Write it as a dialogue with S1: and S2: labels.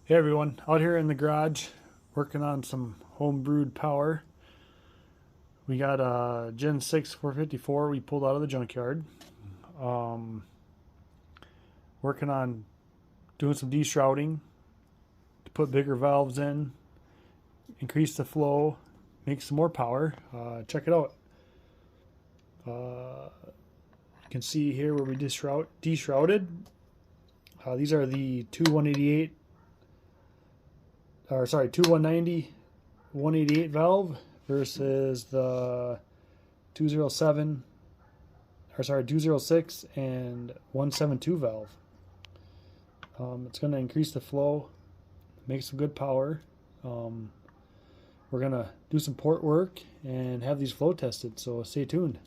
S1: Hey everyone, out here in the garage working on some home brewed power. We got a Gen 6 454 we pulled out of the junkyard. Um, Working on doing some deshrouding to put bigger valves in, increase the flow, make some more power. Check it out. You can see here where we deshrouded. These are the two 188 two 190 188 valve versus the 206 and 172 valve. It's going to increase the flow, make some good power. We're going to do some port work and have these flow tested, so stay tuned.